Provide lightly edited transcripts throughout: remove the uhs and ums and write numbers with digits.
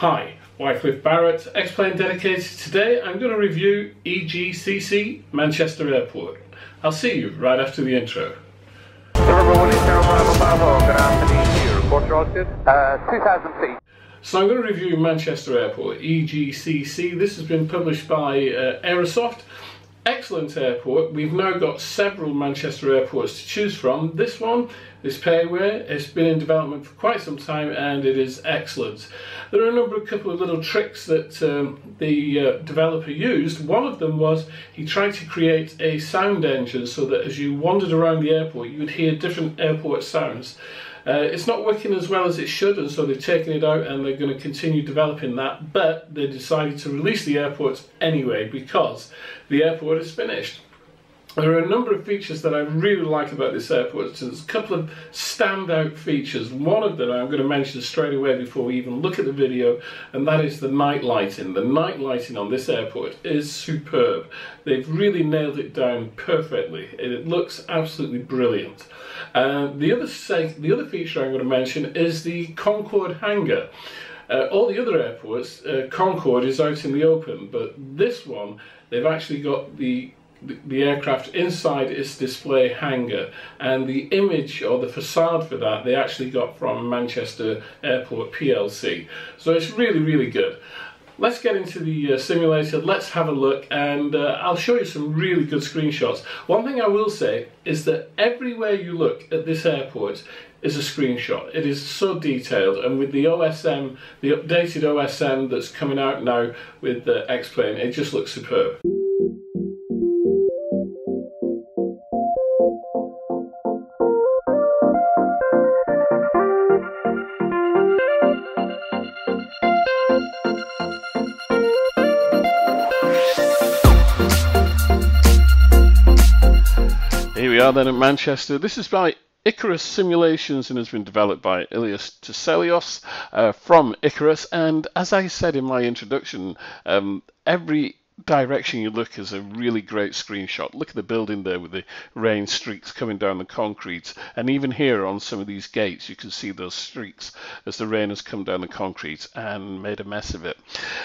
Hi, Wycliffe Barrett, Xplane dedicated. Today I'm going to review EGCC Manchester Airport. I'll see you right after the intro. Report roasted. 2,000 feet. So I'm going to review Manchester Airport, EGCC. This has been published by Aerosoft. Excellent airport. We've now got several Manchester airports to choose from. This one, this payway, it's been in development for quite some time and it is excellent. There are a couple of little tricks that the developer used. One of them was he tried to create a sound engine so that as you wandered around the airport you would hear different airport sounds. It's not working as well as it should, and so they've taken it out and they're going to continue developing that, but they decided to release the airport anyway because the airport is finished. There are a number of features that I really like about this airport. So there's a couple of standout features. One of them I'm going to mention straight away before we even look at the video, and that is the night lighting. The night lighting on this airport is superb. They've really nailed it down perfectly. It looks absolutely brilliant. The other feature I'm going to mention is the Concorde hangar. All the other airports, Concorde is out in the open, but this one, they've actually got the aircraft inside its display hangar, and the image or the facade for that they actually got from Manchester Airport PLC. So it's really, really good. Let's get into the simulator, let's have a look, and I'll show you some really good screenshots. One thing I will say is that everywhere you look at this airport is a screenshot. It is so detailed, and with the OSM, the updated OSM that's coming out now with the Xplane, it just looks superb. Here we are then at Manchester. This is by Icarus Simulations and has been developed by Ilias Tselios from Icarus. And as I said in my introduction, every direction you look is a really great screenshot. Look at the building there with the rain streaks coming down the concrete, and even here on some of these gates you can see those streaks as the rain has come down the concrete and made a mess of it.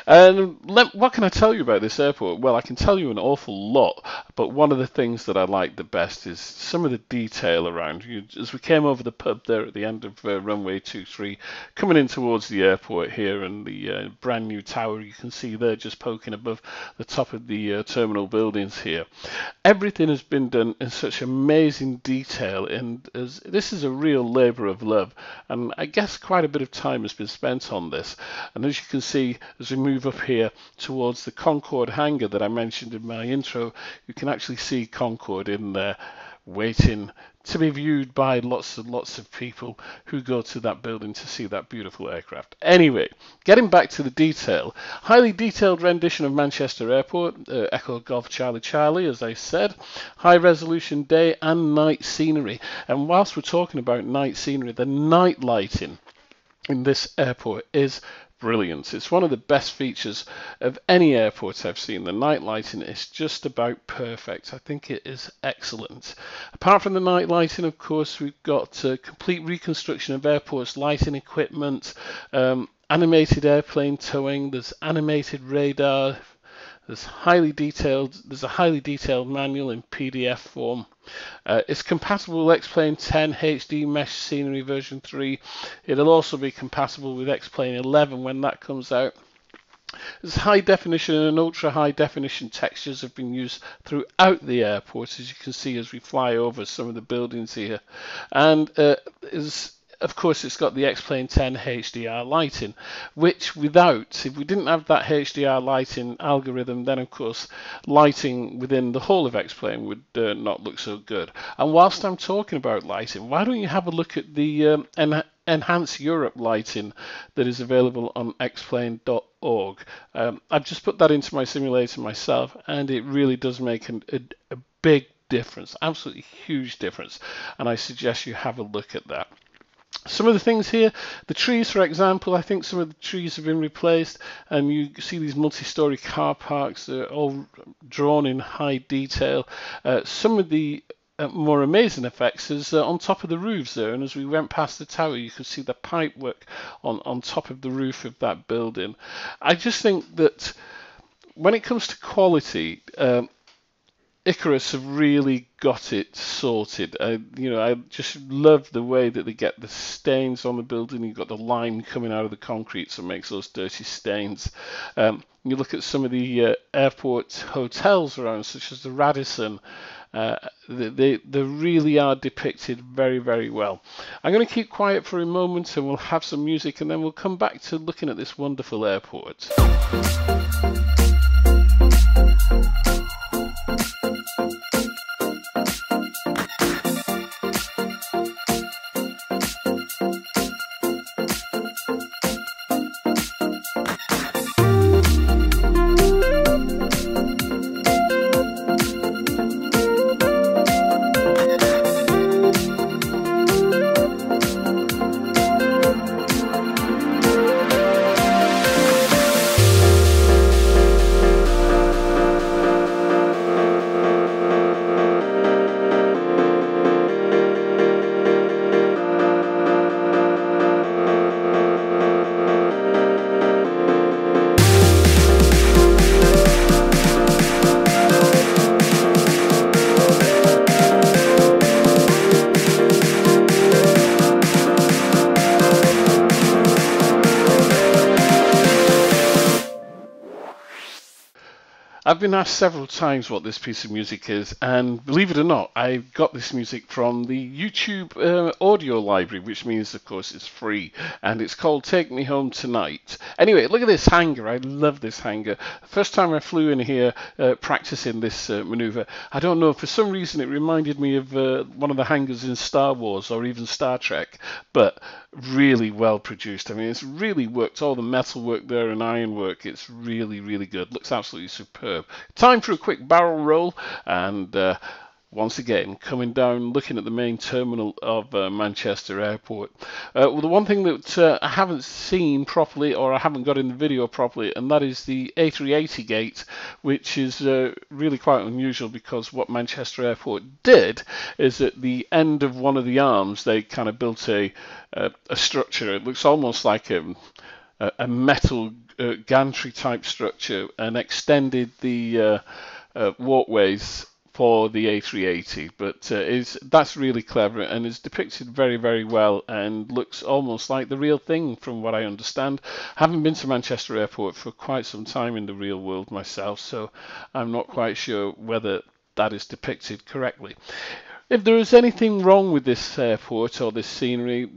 And what can I tell you about this airport? Well, I can tell you an awful lot, but one of the things that I like the best is some of the detail around you. As we came over the pub there at the end of runway 23, coming in towards the airport here, and the brand new tower you can see there just poking above the top of the terminal buildings here. Everything has been done in such amazing detail, and this is a real labour of love, and I guess quite a bit of time has been spent on this. And as you can see, as we move up here towards the Concorde hangar that I mentioned in my intro, you can actually see Concorde in there waiting to be viewed by lots and lots of people who go to that building to see that beautiful aircraft. Anyway, getting back to the detail, highly detailed rendition of Manchester Airport, Echo Golf Charlie Charlie, as I said, high resolution day and night scenery. And whilst we're talking about night scenery, the night lighting in this airport is brilliant. It's one of the best features of any airport I've seen. The night lighting is just about perfect. I think it is excellent. Apart from the night lighting, of course, we've got complete reconstruction of airport's lighting equipment, animated airplane towing, there's animated radar, there's a highly detailed manual in PDF form. It's compatible with Xplane 10 HD Mesh Scenery version 3. It'll also be compatible with Xplane 11 when that comes out. There's high definition and ultra high definition textures have been used throughout the airport, as you can see as we fly over some of the buildings here. And of course, it's got the Xplane 10 HDR lighting, which if we didn't have that HDR lighting algorithm, then of course lighting within the whole of Xplane would not look so good. And whilst I'm talking about lighting, why don't you have a look at the Enhance Europe lighting that is available on xplane.org. I've just put that into my simulator myself, and it really does make a big difference, absolutely huge difference, and I suggest you have a look at that. Some of the things here, the trees, for example, I think some of the trees have been replaced, and you see these multi-story car parks. They're all drawn in high detail. Some of the more amazing effects is on top of the roofs there. And as we went past the tower, you could see the pipe work on top of the roof of that building. I just think that when it comes to quality, Icarus have really got it sorted. I just love the way that they get the stains on the building. You've got the lime coming out of the concrete, so it makes those dirty stains. You look at some of the airport hotels around, such as the Radisson. They really are depicted very, very well. I'm going to keep quiet for a moment and we'll have some music, and then we'll come back to looking at this wonderful airport. I've been asked several times what this piece of music is, and believe it or not, I got this music from the YouTube audio library, which means, of course, it's free, and it's called Take Me Home Tonight. Anyway, look at this hangar. I love this hangar. First time I flew in here practicing this maneuver, I don't know, for some reason it reminded me of one of the hangars in Star Wars or even Star Trek, but really well produced. I mean, it's really worked. All the metal work there and iron work, it's really, really good. Looks absolutely superb. Time for a quick barrel roll, and once again, coming down, looking at the main terminal of Manchester Airport. Well, the one thing that I haven't seen properly, or I haven't got in the video properly, and that is the A380 gate, which is really quite unusual, because what Manchester Airport did is at the end of one of the arms, they kind of built a structure. It looks almost like a metal gantry type structure, and extended the walkways for the A380, but that's really clever and is depicted very, very well, and looks almost like the real thing from what I understand. I haven't been to Manchester Airport for quite some time in the real world myself, so I'm not quite sure whether that is depicted correctly. If there is anything wrong with this airport or this scenery,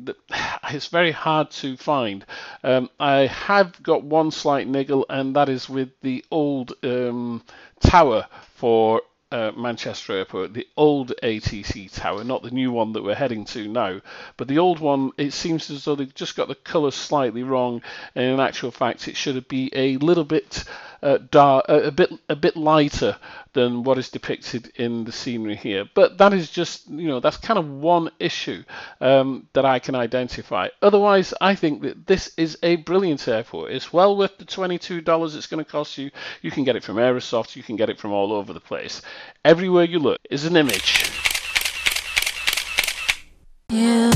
it's very hard to find. I have got one slight niggle, and that is with the old tower for Manchester Airport, the old ATC tower, not the new one that we're heading to now, but the old one. It seems as though they've just got the colour slightly wrong, and in actual fact it should be a little bit dark, a bit lighter than what is depicted in the scenery here. But that is just, that's kind of one issue that I can identify. Otherwise, I think that this is a brilliant airport. It's well worth the $22 it's going to cost you. You can get it from Aerosoft, you can get it from all over the place. Everywhere you look is an image. Yeah.